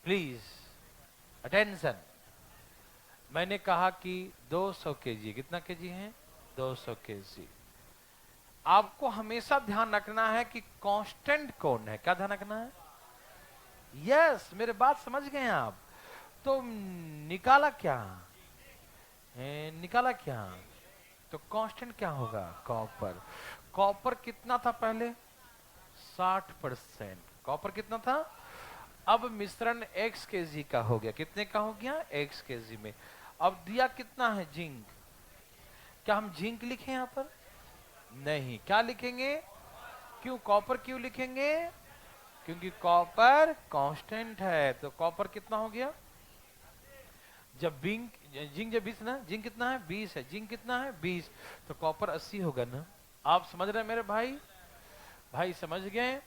प्लीज अटेंशन मैंने कहा कि 200 केजी कितना केजी है 200 केजी आपको हमेशा ध्यान रखना है कि कांस्टेंट कौन है क्या ध्यान रखना है यस मेरे बात समझ गए आप तो निकाला क्या तो कांस्टेंट क्या होगा कॉपर कितना था पहले 60% कॉपर कितना था अब मिश्रण x kg का हो गया कितने का हो गया x kg में अब दिया कितना है जिंक क्या हम जिंक लिखें यहां पर नहीं क्या लिखेंगे क्यों कॉपर क्यों लिखेंगे क्योंकि कॉपर कांस्टेंट है तो कॉपर कितना हो गया जब जिंक जब 20 ना जिंक कितना है 20 है जिंक कितना है 20 तो कॉपर 80 होगा ना आप समझ रहे हैं मेरे भाई समझ गए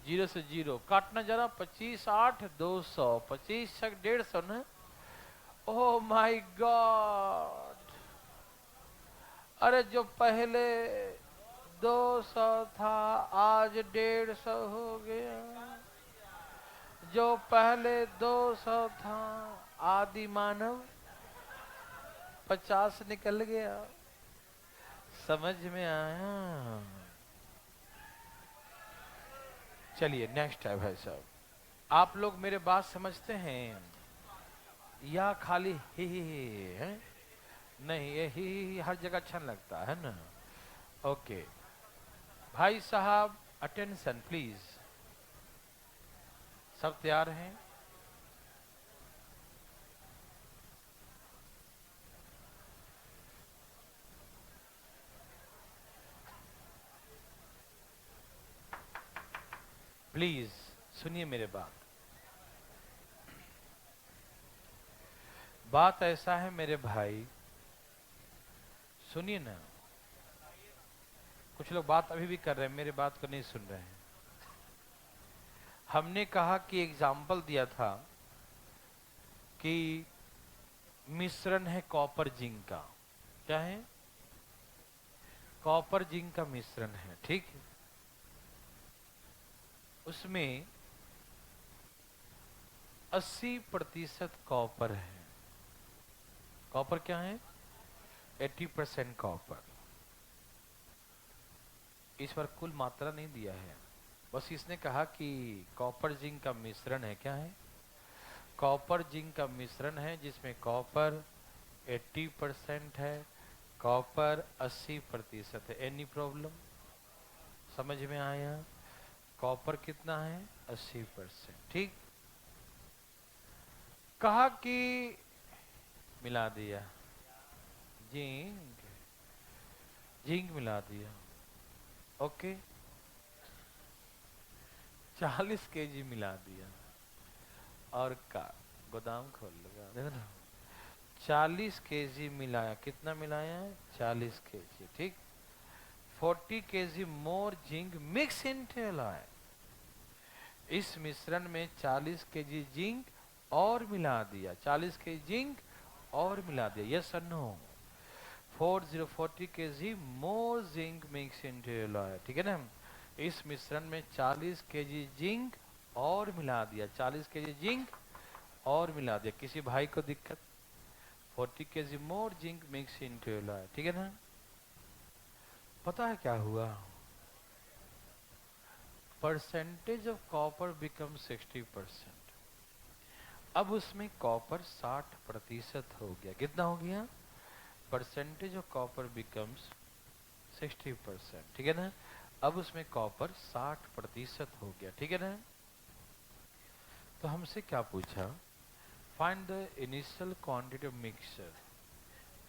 0 से 0 काटना जरा 25 8 200 25 150 ना ओह माय गॉड अरे जो पहले 200 था आज 150 हो गया, जो पहले 200 था आदि मानव 50 निकल गया। समझ में आया? चलिए नेक्स्ट है भाई साहब। आप लोग मेरे बात समझते हैं या खाली ही है? नहीं, ये ही हर जगह अच्छा लगता है ना। ओके भाई साहब, अटेंशन प्लीज। सब तैयार हैं? प्लीज सुनिए मेरे बात। बात ऐसा है मेरे भाई, सुनिए ना। कुछ लोग बात अभी भी कर रहे हैं, मेरे बात को नहीं सुन रहे हैं। हमने कहा कि एग्जाम्पल दिया था कि मिश्रण है कॉपर जिंक का। क्या है? कॉपर जिंक का मिश्रण है, ठीक है। उसमें 80% कॉपर है। कॉपर क्या है? 80% कॉपर। इस पर कुल मात्रा नहीं दिया है, बस इसने कहा कि कॉपर जिंक का मिश्रण है। क्या है? कॉपर जिंक का मिश्रण है जिसमें कॉपर 80% है, कॉपर 80% है। Any problem? समझ में आया? कॉपर कितना है? 80%, ठीक। कहा कि मिला दिया जिंक, जिंक मिला दिया। ओके, 40 केजी मिला दिया और का गोदाम खोल लगा, देखो ना। 40 केजी मिलाया। कितना मिलाया? 40 केजी, ठीक। 40 केजी मोर जिंक मिक्स इनटू एलॉय। इस मिश्रण में 40 केजी जिंक और मिला दिया। 40 केजी जिंक और मिला दिया। यस और नो? 40 केजी मोर जिंक मिक्स इनटू एलॉय, ठीक है ना। इस मिश्रण में 40 केजी जिंक और मिला दिया। 40 केजी जिंक और मिला दिया। किसी भाई को दिक्कत? 40 केजी मोर जिंक मिक्स इनटू एलॉय, ठीक है ना। पता है क्या हुआ? Percentage of copper become 60%। अब उसमें कॉपर 60% हो गया। कितना हो गया? परसेंटेज ऑफ कॉपर बिकम्स 60%, ठीक है ना। अब उसमें कॉपर 60% हो गया, ठीक है ना। तो हमसे क्या पूछा? Find the initial quantity of mixture.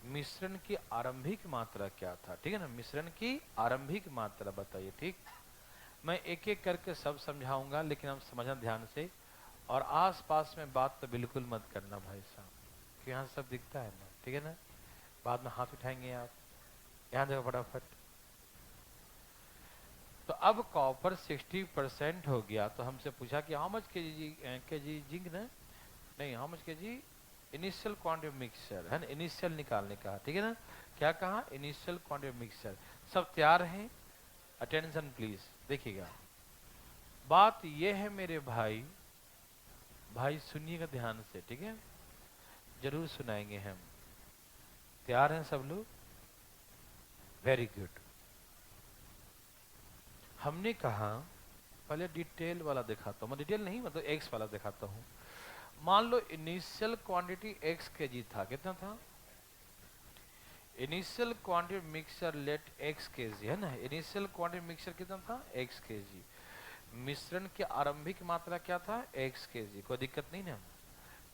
मिश्रण की आरंभिक मात्रा क्या था, ठीक है ना। मिश्रण की आरंभिक मात्रा बताइए, ठीक। मैं एक एक करके सब समझाऊंगा, लेकिन हम समझना ध्यान से। और आस पास में बात तो बिल्कुल मत करना भाई साहब, कि यहाँ सब दिखता है ना, ठीक है ना। बाद में हाथ उठाएंगे आप। यहाँ देखो फटाफट। तो अब कॉपर 60% हो गया, तो हमसे पूछा कि हाउ मच के जी जिंक ना, नहीं हाउ मच के जी इनिशियल क्वांटिटी मिक्सचर है ना। इनिशियल निकालने का, ठीक है ना। क्या कहा? Initial quantity mixture. सब तैयार हैं? अटेंशन प्लीज, देखिएगा। बात यह है मेरे भाई, भाई सुनिएगा ध्यान से, ठीक है। जरूर सुनाएंगे हम। तैयार हैं सब लोग? Very good. हमने कहा पहले डिटेल वाला दिखाता हूँ, मैं डिटेल नहीं मतलब एक्स वाला दिखाता हूँ। मान लो इनिशियल क्वांटिटी एक्स केजी था। कितना था? Initial quantity mixture let X KG, है ना। इनिशियल क्वांटिटी मिक्सचर कितना था? X KG. मिश्रण की आरंभिक मात्रा क्या था? X KG. कोई दिक्कत नहीं ना।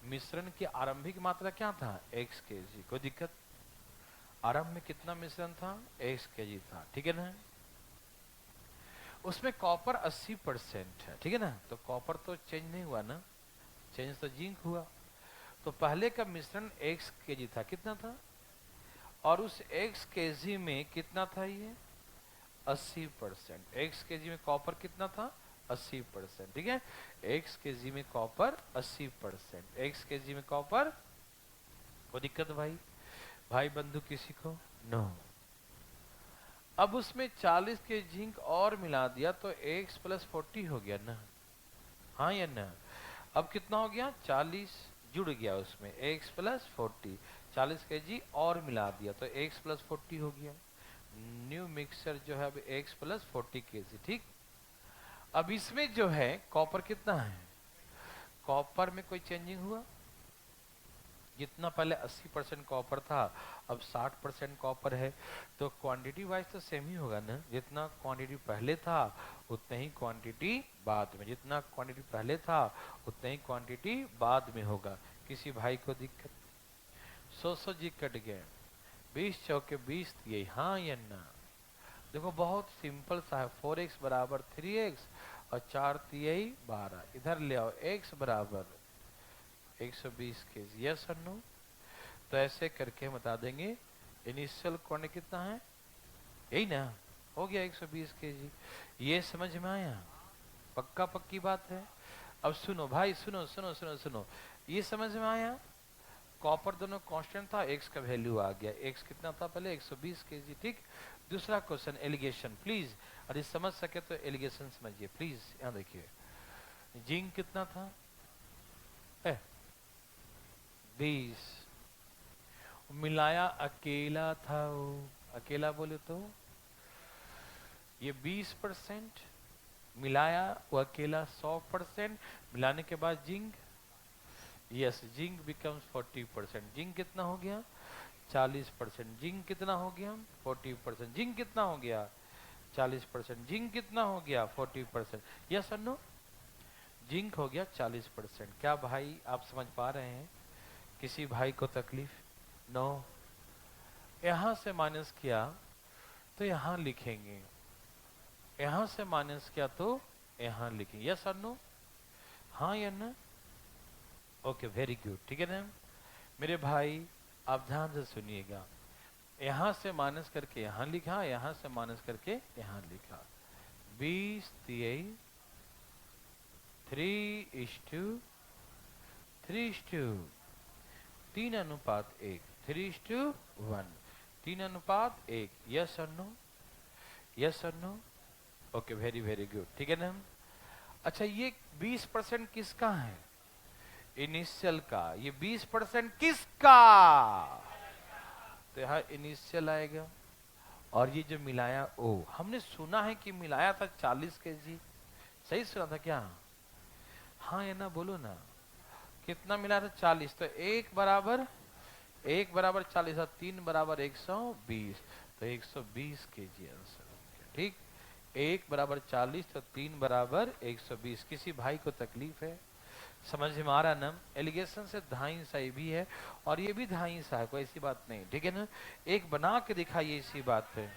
मिश्रण की आरंभिक मात्रा क्या था? X KG. कोई दिक्कत? आरंभ में कितना मिश्रण था? एक्स केजी था, ठीक है ना। उसमें कॉपर 80% है, ठीक है ना। तो कॉपर तो चेंज नहीं हुआ ना, चेंज तो जिंक हुआ। तो पहले का मिश्रण एक्स केजी था। कितना था? और उस एक्स केजी में कितना था ये? 80%। एक्स केजी में कॉपर कितना था? 80%, ठीक है। एक्स केजी में कॉपर 80%। एक्स केजी में कॉपर। कोई दिक्कत भाई? भाई बंधु किसी को? नो। अब उसमें 40 के जिंक और मिला दिया तो x प्लस 40 हो गया ना, हाँ या ना। अब कितना हो गया, 40 जुड़ गया उसमें, x प्लस 40, 40 के जी और मिला दिया तो x प्लस 40 हो गया। न्यू मिक्सर जो है अब x प्लस 40 के जी, ठीक। अब इसमें जो है कॉपर कितना है, कॉपर में कोई चेंजिंग हुआ, जितना पहले 80% कॉपर था अब 60% कॉपर है, तो क्वांटिटी वाइज तो सेम ही होगा ना, जितना क्वांटिटी पहले था उतना ही क्वांटिटी बाद में, जितना क्वांटिटी पहले था उतना ही क्वांटिटी बाद में होगा। किसी भाई को दिक्कत, 100 जी कट गए, 20 चौके 20 दिए, हाँ या ना। देखो बहुत सिंपल सा है, 4x बराबर 3x और 4 तिहाई 12, इधर ले आओ x बराबर 120 के जी, यस और नो। तो ऐसे करके हम बता देंगे इनिशियल क्वांटिटी कितना है, यही ना, हो गया 120 के जी। ये समझ में आया, पक्का पक्की बात है। अब सुनो भाई, सुनो सुनो सुनो सुनो, ये समझ में आया, कॉपर दोनों कांस्टेंट था, एक्स का वैल्यू आ गया, एक्स कितना था पहले 120 के जी, ठीक। दूसरा क्वेश्चन एलिगेशन प्लीज, अरे समझ सके तो एलिगेशन समझिए प्लीज, यहाँ देखिए जिंक कितना था 20, मिलाया अकेला था वो, अकेला बोले तो ये 20%, मिलाया वो अकेला 100%, मिलाने के बाद zinc, yes zinc becomes 40%, zinc कितना हो गया 40%, जिंक कितना हो गया 40%, जिंक कितना हो गया 40%, जिंक कितना हो गया 40%, यस और नो, जिंक हो गया 40%। क्या भाई आप समझ पा रहे हैं, किसी भाई को तकलीफ, नो। यहां से माइनस किया तो यहां लिखेंगे, यहां से माइनस किया तो यहां लिखेंगे, यस और नो, हाँ या ना। ओके वेरी गुड, ठीक है ना मेरे भाई, आप ध्यान से सुनिएगा, यहां से माइनस करके यहां लिखा, यहां से माइनस करके यहां लिखा, 20 तिहाई 3:3:1, 3:1, 3:1, 3:1, यस और नो, यस और no. Okay very very good, ठीक है ना। अच्छा ये 20% किसका है, इनिशियल का, ये 20% किसका, तो यहाँ इनिशियल आएगा। और ये जो मिलाया ओ, हमने सुना है कि मिलाया था 40 के जी, सही सुना था क्या, हाँ या ना बोलो ना, कितना मिला था 40, तो एक बराबर 40 और 3 बराबर 120, तो 120 के जी आंसर, ठीक। एक बराबर 40 तो 3 बराबर 120। किसी भाई को तकलीफ है, समझ में आ रहा ना, एलिगेशन से धाई सा ये भी है और ये भी धाई सा है, कोई ऐसी बात नहीं, ठीक है ना। एक बना के दिखाइए इसी बात पे,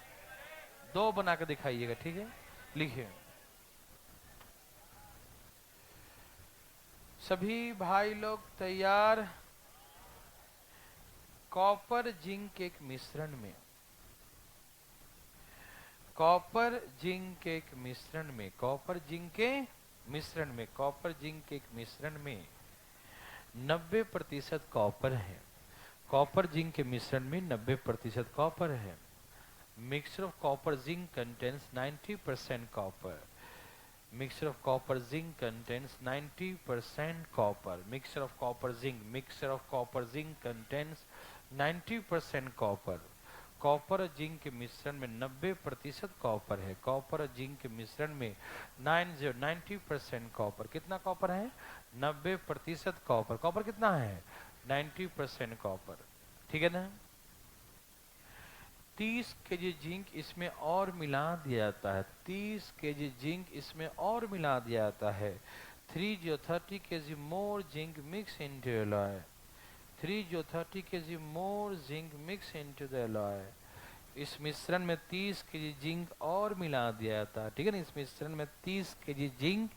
दो बना के दिखाइएगा, ठीक है। लिखिए सभी भाई लोग तैयार, कॉपर जिंक एक मिश्रण में, कॉपर जिंक एक मिश्रण में, कॉपर जिंक के मिश्रण में, कॉपर जिंक एक मिश्रण में 90% कॉपर है, कॉपर जिंक के मिश्रण में 90% कॉपर है। Mixture of copper zinc contains 90% copper, mixture of copper zinc contains 90% copper, mixture of copper zinc, mixture of copper zinc contains 90% copper। Copper और जिंक के मिश्रण में 90% कॉपर है, कॉपर और जिंक के मिश्रण में 90% कॉपर, कितना कॉपर है 90% कॉपर, कॉपर कितना है 90% कॉपर, ठीक है ना। 30 केजी जिंक इसमें और मिला दिया जाता है, 30 केजी जिंक इसमें और मिला दिया जाता है, 30 KG more zinc mix into alloy, 30 KG more zinc mix into the alloy. इस मिश्रण में 30 केजी जिंक और मिला दिया जाता है, ठीक है ना, इस मिश्रण में 30 केजी जिंक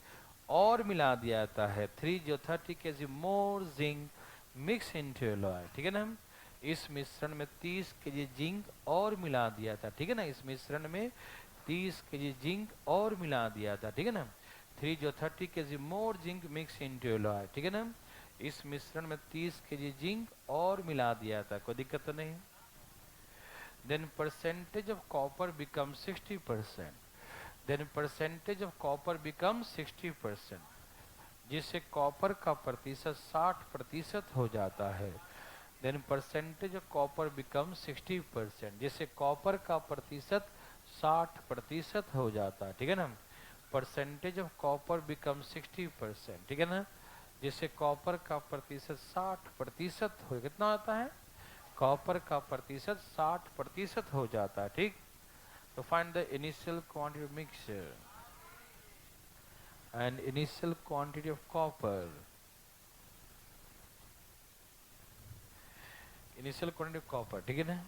और मिला दिया जाता है, 30 केजी मोर जिंक मिक्स इनटू एलॉय, ठीक है ना। इस मिश्रण में 30 केजी जिंक और मिला दिया था, ठीक है ना, इस मिश्रण में 30 केजी जिंक और मिला दिया था, ठीक है ना। 30 केजी मोर जिंक मिक्स इनटू एलॉय, ठीक है ना। इस मिश्रण में 30 केजी जिंक और मिला दिया था, कोई दिक्कत तो नहीं। then percentage of copper becomes 60%, then percentage of copper becomes 60%, जिससे कॉपर का प्रतिशत 60% हो जाता है। Then percentage of copper become 60%, जिससे कॉपर का प्रतिशत 60% हो जाता है, ठीक है ना। परसेंटेज ऑफ कॉपर बिकम 60%, ठीक है ना, जिससे कॉपर का प्रतिशत 60% हो, कितना आता है, कॉपर का प्रतिशत 60% हो जाता है, ठीक। तो find the initial quantity of mixture and initial quantity of copper, initial quantity of copper, ठीक है ना।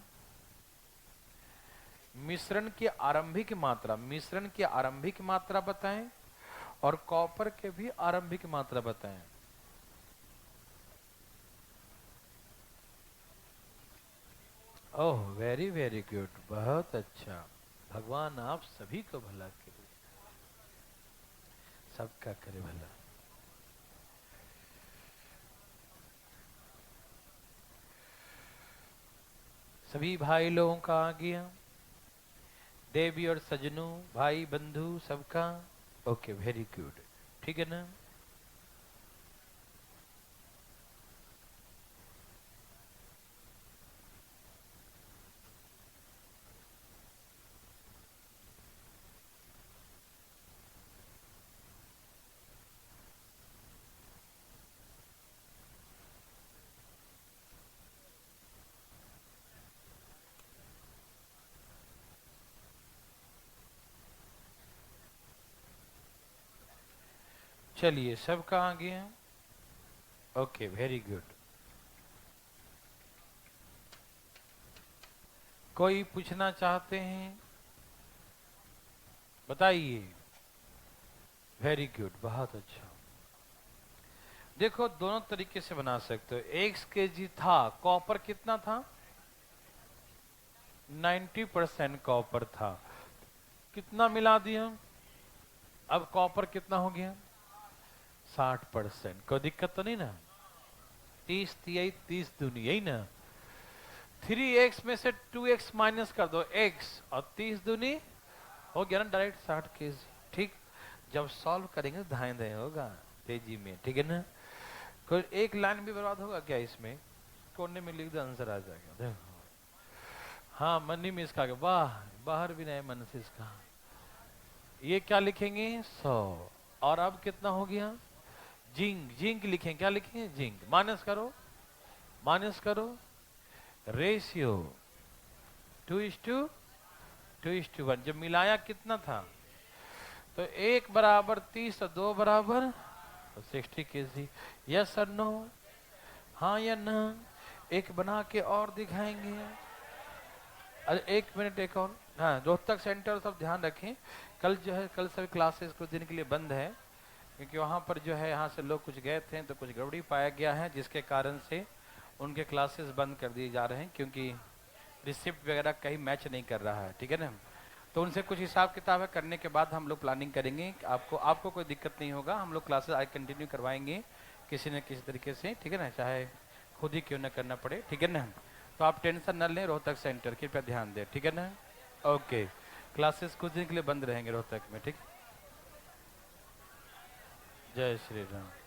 मिश्रण की आरंभिक मात्रा, मिश्रण की आरंभिक मात्रा बताएं और कॉपर के भी आरंभिक मात्रा बताएं। ओह वेरी वेरी गुड, बहुत अच्छा, भगवान आप सभी को भला करे, सबका करे भला। सभी भाई लोगों का आ गया, देवी और सजनों, भाई बंधु सबका, ओके वेरी गुड, ठीक है ना। चलिए सबका आ गया, ओके वेरी गुड। कोई पूछना चाहते हैं, बताइए। वेरी गुड, बहुत अच्छा। देखो दोनों तरीके से बना सकते हो। 1 kg था, कॉपर कितना था, 90% कॉपर था, कितना मिला दिया, अब कॉपर कितना हो गया, 60%। कोई दिक्कत तो नहीं ना, 30 तिहाई 30 दूनी, यही ना। 3x में से 2x माइनस कर दो x, और 30 दूनी हो गया ना डायरेक्ट 60 kg, ठीक। जब सॉल्व करेंगे तो धाए धाए होगा तेजी में, ठीक है ना। कोई एक लाइन भी बर्बाद होगा क्या इसमें, कोने में लिख दो आंसर आ जाएगा, देखो। हाँ मनी में इसका, वाह बाहर भी नहीं मन से इसका। ये क्या लिखेंगे 100, और अब कितना हो गया, जिंक, जिंक लिखेंगे, क्या लिखेंगे, जिंक। माइनस करो, माइनस करो, रेशियो 2:1, जब मिलाया कितना था, तो 1 बराबर 30 और 2 बराबर 60 kg। यस और नो, हाँ या ना। एक बना के और दिखाएंगे, अरे 1 मिनट एक और। हाँ रोहतक सेंटर सब ध्यान रखें, कल जो है, कल सभी क्लासेस कुछ दिन के लिए बंद है, क्योंकि वहाँ पर जो है यहाँ से लोग कुछ गए थे तो कुछ गड़बड़ी पाया गया है, जिसके कारण से उनके क्लासेस बंद कर दिए जा रहे हैं, क्योंकि रिसिप्ट वगैरह कहीं मैच नहीं कर रहा है, ठीक है ना। तो उनसे कुछ हिसाब किताब करने के बाद हम लोग प्लानिंग करेंगे, आपको कोई दिक्कत नहीं होगा, हम लोग क्लासेस आज कंटिन्यू करवाएंगे किसी न किसी तरीके से, ठीक है ना, चाहे खुद ही क्यों ना करना पड़े, ठीक है ना। तो आप टेंशन न लें, रोहतक सेंटर कृपया ध्यान दें, ठीक है ना। ओके, क्लासेस कुछ दिन के लिए बंद रहेंगे रोहतक में, ठीक। जय श्री राम।